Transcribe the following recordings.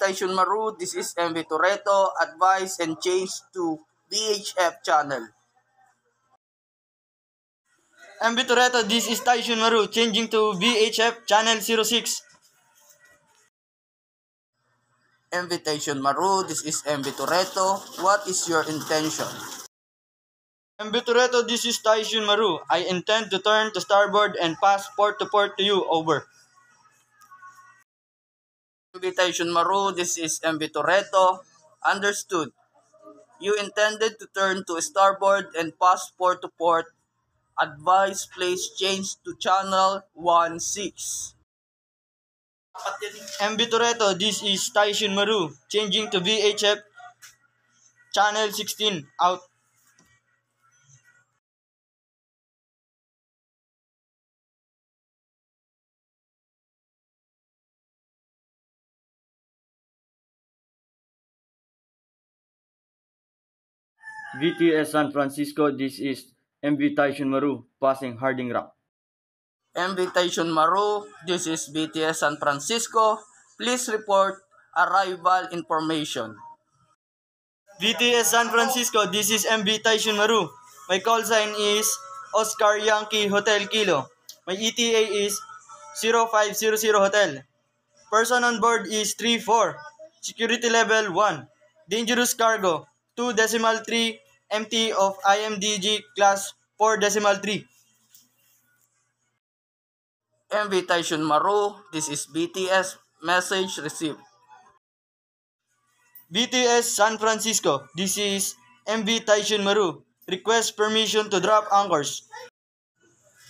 Tyson Maru, this is MV Toretto, advise and change to VHF channel. MV Toretto, this is Tyson Maru, changing to VHF channel 06. MV Tyson Maru, this is MV Toretto, what is your intention? MV Toretto, this is Tyson Maru. I intend to turn to starboard and pass port to you, over. MV Tyson Maru, this is MV Toretto, understood. You intended to turn to starboard and pass port to port. Advise, please change to channel 16. MV Toretto, this is Tyson Maru, changing to VHF channel 16, out. VTS San Francisco, this is MV Tyson Maru, passing Harding Rock. MV Tyson Maru, this is BTS San Francisco. Please report arrival information. VTS San Francisco, this is MV Tyson Maru. My call sign is Oscar Yankee Hotel Kilo. My ETA is 0500 Hotel. Person on board is 34. Security level 1. Dangerous cargo 2.3 MT of IMDG class 4.3. MV Tyson Maru, this is BTS, message received. BTS San Francisco, this is MV Tyson Maru. Request permission to drop anchors.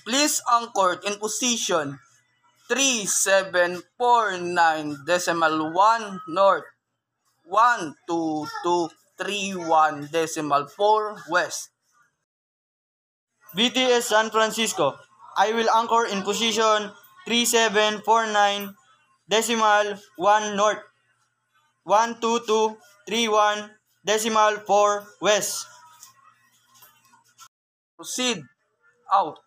Please anchor in position 3749.1 north, 12231.4 west. BTS San Francisco, I will anchor in position 3749.1 north, 12231.4 west. Proceed out.